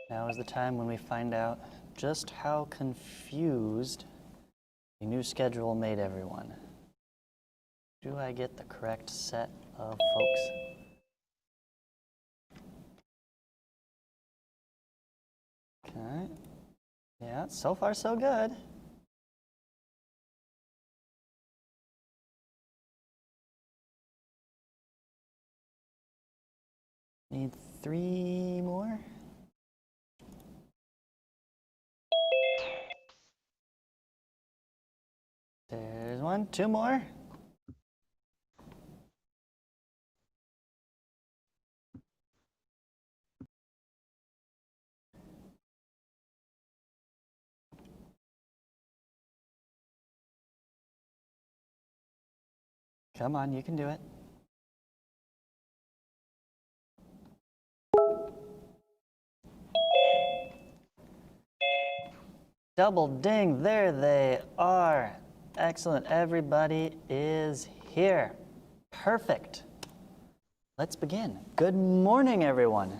Now is the time when we find out just how confused the new schedule made everyone. Do I get the correct set of folks? Okay. Yeah, so far so good. Need 3 more. There's 1, 2 more. Come on, you can do it. Double ding, there they are. Excellent, everybody is here. Perfect. Let's begin. Good morning, everyone.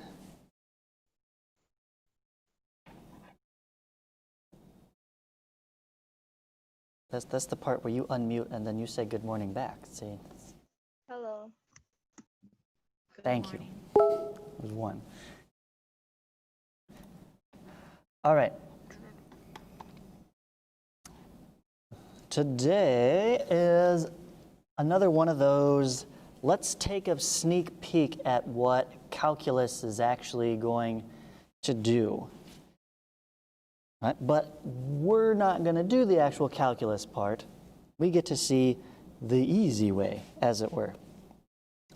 That's the part where you unmute and then you say good morning back. See? Hello. Thank you. There's 1. All right. Today is another one of those, let's take a sneak peek at what calculus is actually going to do. Right? But we're not going to do the actual calculus part. We get to see the easy way, as it were.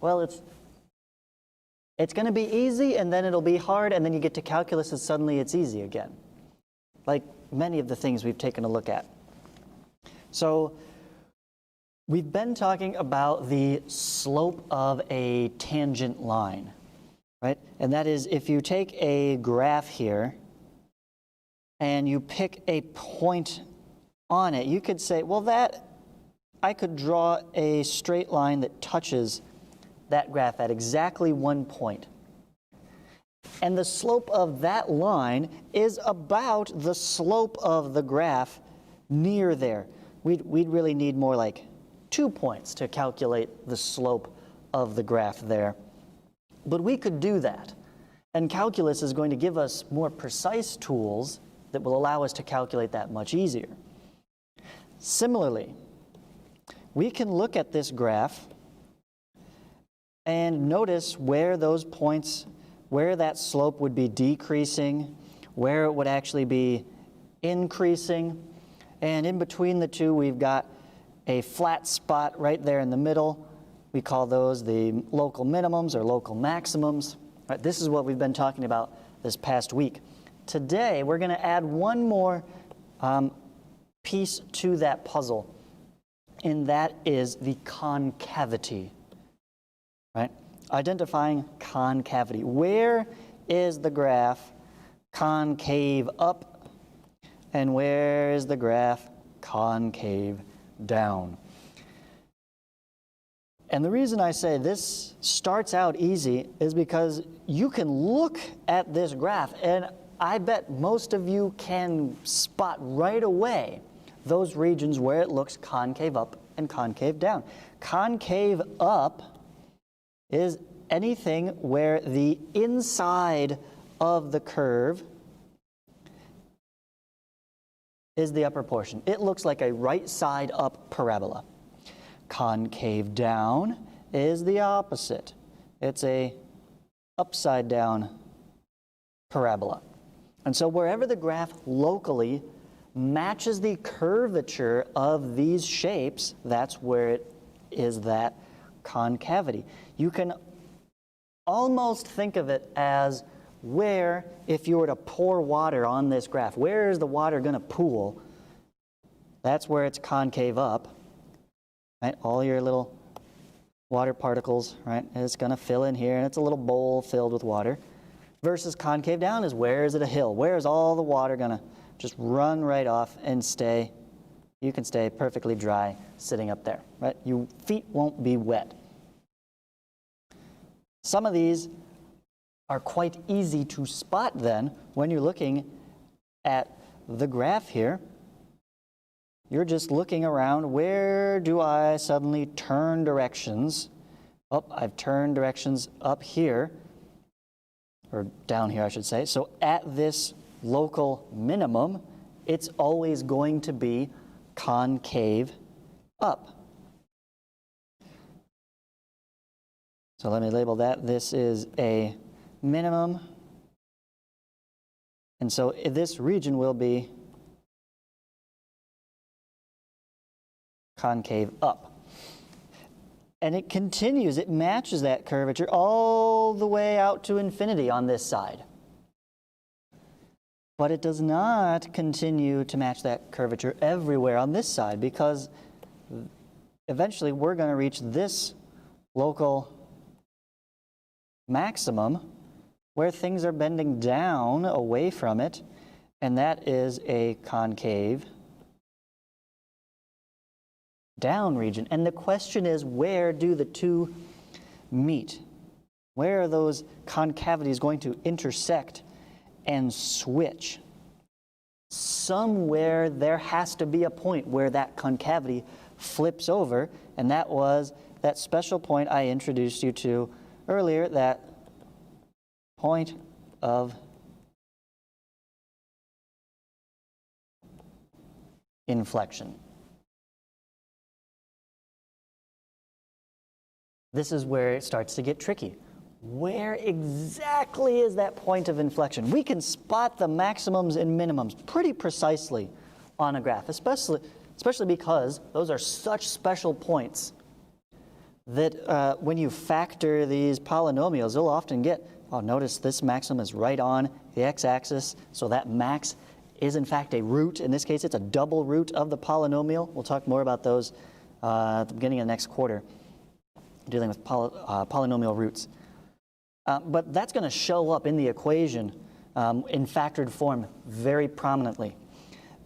Well, it's going to be easy, and then it'll be hard, and then you get to calculus, and suddenly it's easy again. Like many of the things we've taken a look at. So we've been talking about the slope of a tangent line, right? And that is if you take a graph here and you pick a point on it, you could say, well, I could draw a straight line that touches that graph at exactly 1 point. And the slope of that line is about the slope of the graph near there. We'd really need more like 2 points to calculate the slope of the graph there. But we could do that. And calculus is going to give us more precise tools that will allow us to calculate that much easier. Similarly, we can look at this graph and notice where those points, where that slope would be decreasing, where it would actually be increasing. And in between the two, we've got a flat spot right there in the middle. We call those the local minimums or local maximums. Right, this is what we've been talking about this past week. Today, we're going to add one more piece to that puzzle, and that is the concavity. Right? Identifying concavity. Where is the graph concave up? And where is the graph concave down? And the reason I say this starts out easy is because you can look at this graph, and I bet most of you can spot right away those regions where it looks concave up and concave down. Concave up is anything where the inside of the curve is the upper portion. It looks like a right side up parabola. Concave down is the opposite. It's a upside down parabola. And so wherever the graph locally matches the curvature of these shapes, that's where it is that concavity. You can almost think of it as where, if you were to pour water on this graph, where is the water going to pool? That's where it's concave up, right? All your little water particles, right? It's going to fill in here, and it's a little bowl filled with water. Versus concave down is where is it a hill? Where is all the water going to just run right off and stay? You can stay perfectly dry sitting up there, right? Your feet won't be wet. Some of these are quite easy to spot then when you're looking at the graph here. You're just looking around, where do I suddenly turn directions? Oh, I've turned directions up here, or down here I should say. So at this local minimum, it's always going to be concave up. So let me label that. This is a minimum. And so this region will be concave up. And it continues, it matches that curvature all the way out to infinity on this side. But it does not continue to match that curvature everywhere on this side, because eventually we're going to reach this local maximum where things are bending down away from it, and that is a concave down region. And the question is, where do the two meet? Where are those concavities going to intersect and switch? Somewhere there has to be a point where that concavity flips over, and that was that special point I introduced you to earlier, that point of inflection. This is where it starts to get tricky. Where exactly is that point of inflection? We can spot the maximums and minimums pretty precisely on a graph, especially because those are such special points that when you factor these polynomials, you'll often get, oh, notice this maximum is right on the x-axis, so that max is in fact a root. In this case, it's a double root of the polynomial. We'll talk more about those at the beginning of the next quarter, dealing with polynomial roots. But that's going to show up in the equation in factored form very prominently.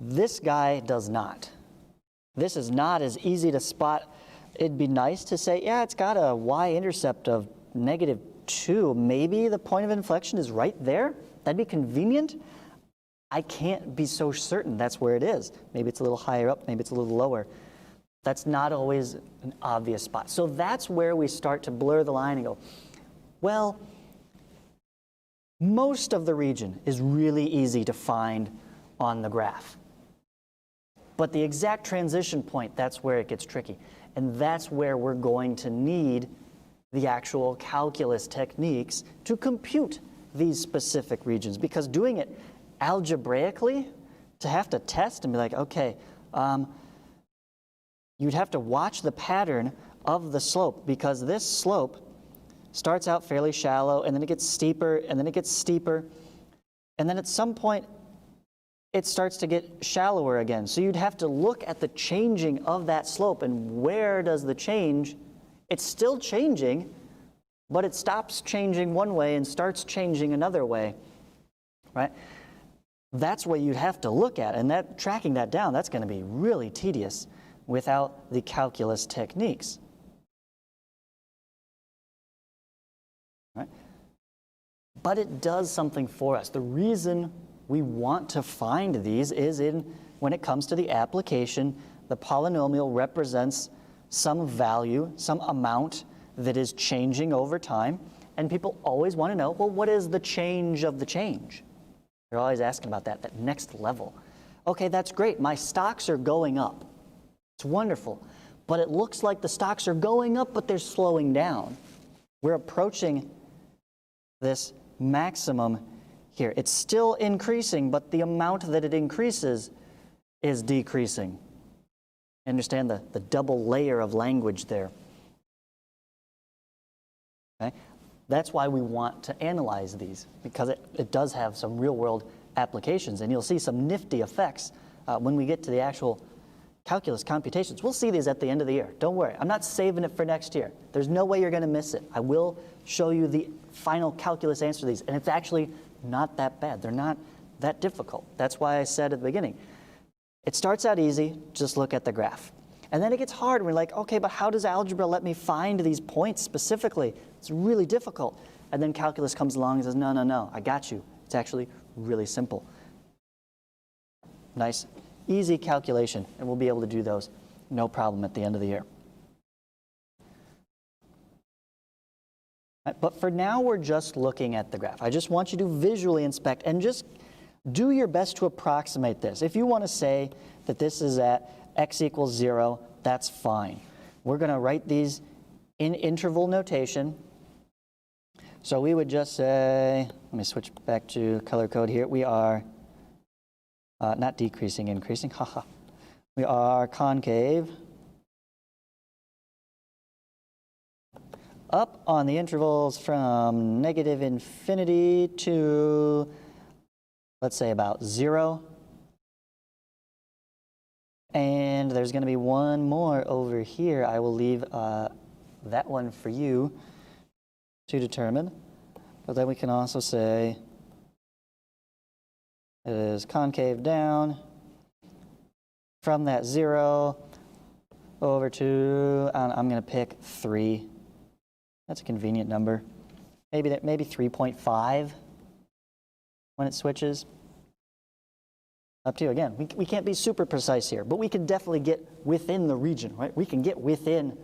This guy does not. This is not as easy to spot. It'd be nice to say, yeah, it's got a y-intercept of -2. Maybe the point of inflection is right there. That'd be convenient. I can't be so certain that's where it is. Maybe it's a little higher up, maybe it's a little lower. That's not always an obvious spot. So that's where we start to blur the line and go, well, most of the region is really easy to find on the graph. But the exact transition point, that's where it gets tricky. And that's where we're going to need the actual calculus techniques to compute these specific regions. Because doing it algebraically, to have to test and be like, okay, you'd have to watch the pattern of the slope, because this slope starts out fairly shallow, and then it gets steeper, and then it gets steeper, and then at some point it starts to get shallower again. So you'd have to look at the changing of that slope, and where does the change? It's still changing, but it stops changing one way and starts changing another way, right? That's what you'd have to look at, and that tracking that down, that's going to be really tedious without the calculus techniques. Right? But it does something for us. The reason we want to find these is when it comes to the application, the polynomial represents some value, some amount that is changing over time, and people always want to know, well, what is the change of the change? They're always asking about that next level. Okay, that's great. My stocks are going up. It's wonderful. But it looks like the stocks are going up, but they're slowing down. We're approaching this maximum here. It's still increasing, but the amount that it increases is decreasing. Understand the double layer of language there. Okay? That's why we want to analyze these, because it does have some real-world applications, and you'll see some nifty effects when we get to the actual calculus computations. We'll see these at the end of the year. Don't worry. I'm not saving it for next year. There's no way you're going to miss it. I will show you the final calculus answer to these, and it's actually not that bad. They're not that difficult. That's why I said at the beginning, it starts out easy, just look at the graph. And then it gets hard. We're like, okay, but how does algebra let me find these points specifically? It's really difficult. And then calculus comes along and says, no, no, no, I got you. It's actually really simple. Nice, easy calculation, and we'll be able to do those no problem at the end of the year. But for now, we're just looking at the graph. I just want you to visually inspect and just do your best to approximate this. If you want to say that this is at x equals 0, that's fine. We're going to write these in interval notation. So we would just say, let me switch back to color code here. We are not decreasing, increasing, haha. We are concave up on the intervals from negative infinity to, let's say, about 0. And there's going to be one more over here. I will leave that one for you to determine. But then we can also say it is concave down from that 0 over to, I'm going to pick 3. That's a convenient number. Maybe 3.5 when it switches. Up to you. Again, we can't be super precise here, but we can definitely get within the region, right? We can get within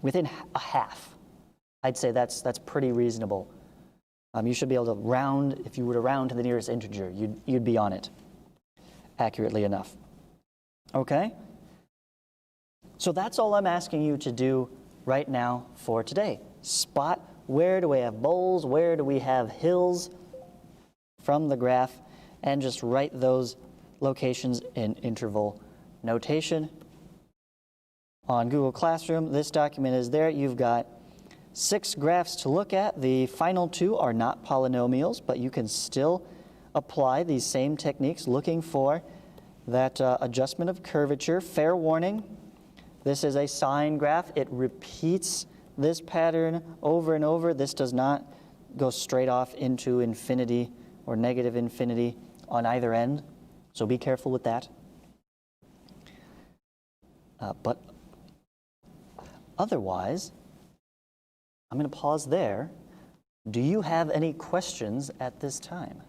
within a half. I'd say that's pretty reasonable. You should be able to round, if you were to round to the nearest integer, you'd be on it accurately enough. Okay? So that's all I'm asking you to do right now for today. Spot where do we have bowls, where do we have hills from the graph, and just write those locations in interval notation. On Google Classroom, this document is there. You've got 6 graphs to look at. The final 2 are not polynomials, but you can still apply these same techniques looking for that adjustment of curvature. Fair warning, this is a sine graph. It repeats this pattern over and over. This does not go straight off into infinity or negative infinity on either end, so be careful with that. But otherwise, I'm going to pause there. Do you have any questions at this time?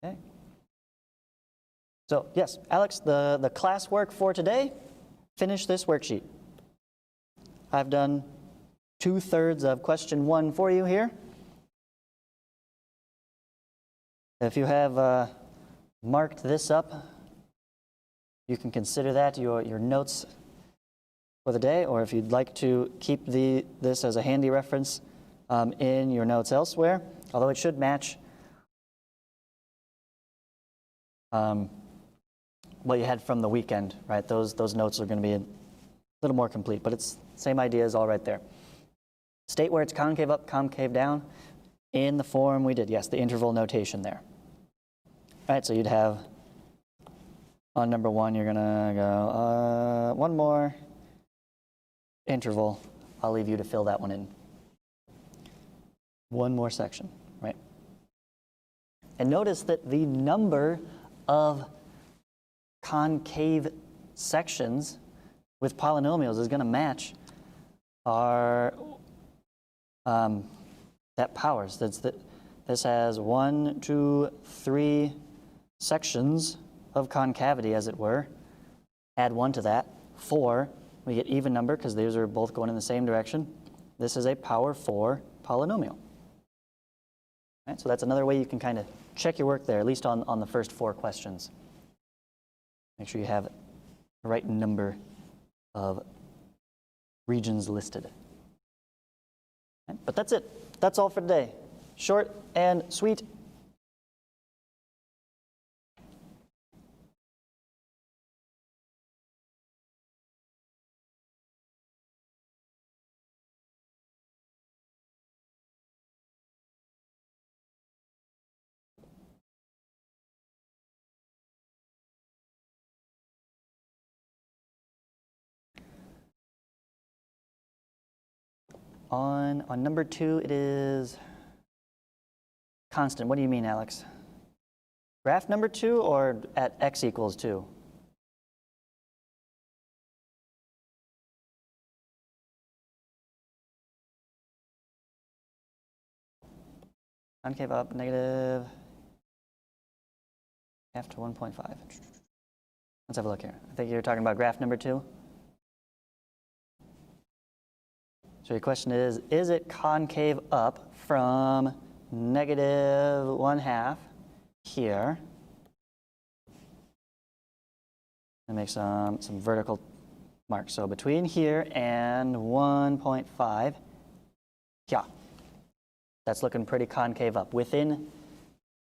Okay. So yes, Alex, the classwork for today, finish this worksheet. I've done 2/3 of question 1 for you here. If you have marked this up, you can consider that your notes for the day, or if you'd like to keep this as a handy reference in your notes elsewhere, although it should match what you had from the weekend, right? Those notes are going to be a little more complete, but it's same idea is all right there. State where it's concave up, concave down in the form we did. Yes, the interval notation there. All right, so you'd have on number 1, you're going to go one more interval. I'll leave you to fill that one in. One more section, right? And notice that the number of concave sections with polynomials is going to match our that powers. This has 1, 2, 3 sections of concavity, as it were. Add 1 to that, 4. We get even number because these are both going in the same direction. This is a power 4 polynomial. Right, so that's another way you can kind of check your work there, at least on the first 4 questions. Make sure you have the right number of regions listed. Right, but that's it. That's all for today. Short and sweet. On number 2, it is constant. What do you mean, Alex? Graph number 2 or at x equals 2? Concave up, negative half to 1.5. Let's have a look here. I think you're talking about graph number 2. So your question is it concave up from negative 1/2 here? And make some vertical marks. So between here and 1.5, yeah, that's looking pretty concave up. Within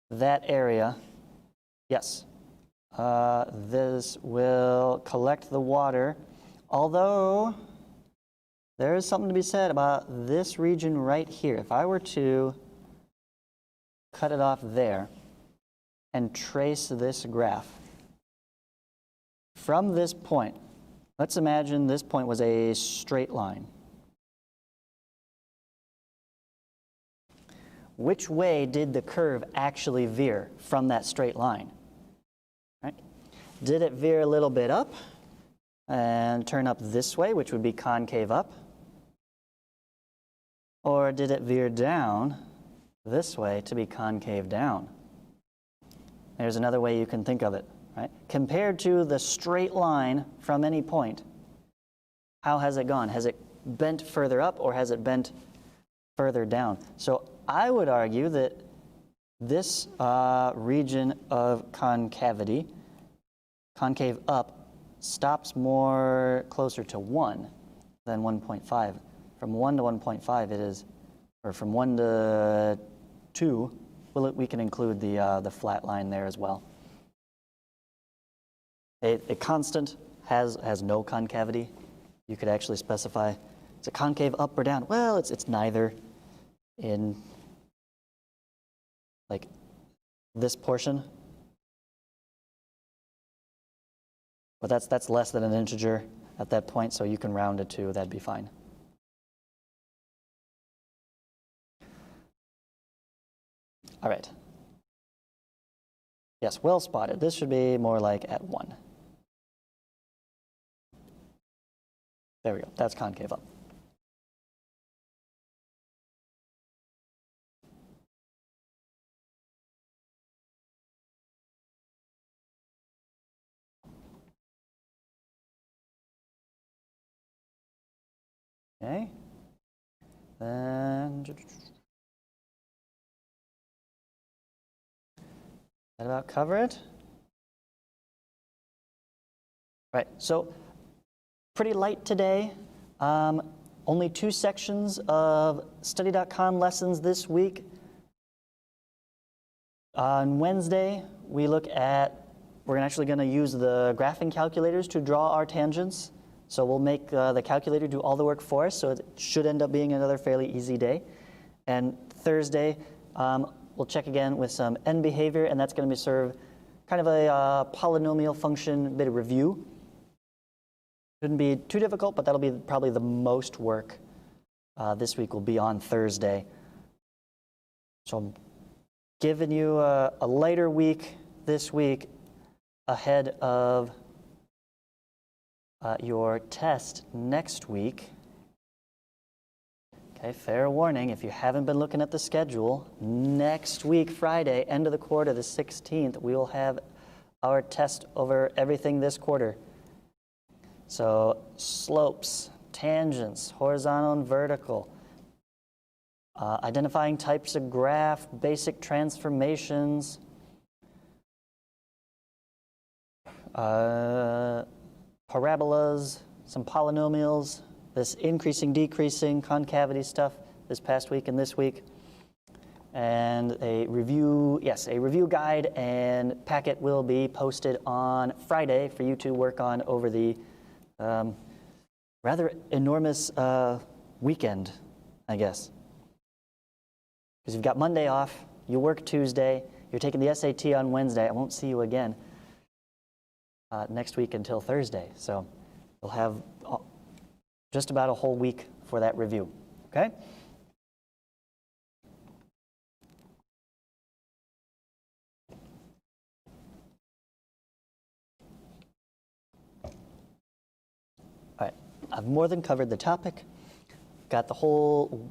that area, yes, this will collect the water, although there is something to be said about this region right here. If I were to cut it off there and trace this graph from this point, let's imagine this point was a straight line. Which way did the curve actually veer from that straight line? Right? Did it veer a little bit up and turn up this way, which would be concave up? Or did it veer down this way to be concave down? There's another way you can think of it, right? Compared to the straight line from any point, how has it gone? Has it bent further up or has it bent further down? So I would argue that this region of concavity, concave up, stops more closer to 1 than 1.5. From 1 to 1.5 it is, or from 1 to 2, well, we can include the flat line there as well. A constant has no concavity. You could actually specify, it's a concave up or down. Well, it's neither in like this portion. But that's less than an integer at that point, so you can round it to, that'd be fine. All right. Yes, well spotted. This should be more like at 1. There we go. That's concave up. Okay. Then that about cover it? Right, so pretty light today. Only 2 sections of study.com lessons this week. On Wednesday, we're actually going to use the graphing calculators to draw our tangents. So we'll make the calculator do all the work for us, so it should end up being another fairly easy day. And Thursday, we'll check again with some end behavior, and that's going to be serve kind of a polynomial function bit of review. Shouldn't be too difficult, but that'll be probably the most work this week will be on Thursday. So I'm giving you a lighter week this week ahead of your test next week. Okay, fair warning, if you haven't been looking at the schedule, next week, Friday, end of the quarter, the 16th, we will have our test over everything this quarter. So slopes, tangents, horizontal and vertical, identifying types of graph, basic transformations, parabolas, some polynomials, this increasing, decreasing, concavity stuff this past week and this week, and a review guide and packet will be posted on Friday for you to work on over the rather enormous weekend, I guess. Because you've got Monday off, you work Tuesday, you're taking the SAT on Wednesday. I won't see you again next week until Thursday. So you'll have just about a whole week for that review. Okay? All right, I've more than covered the topic. Got the whole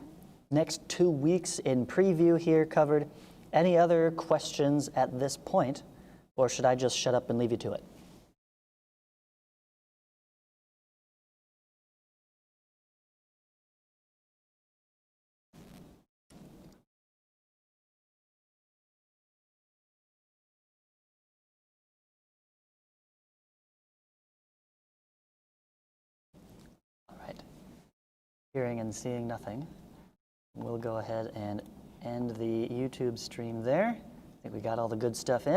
next 2 weeks in preview here covered. Any other questions at this point, or should I just shut up and leave you to it? All right, hearing and seeing nothing, we'll go ahead and end the YouTube stream there. I think we got all the good stuff in.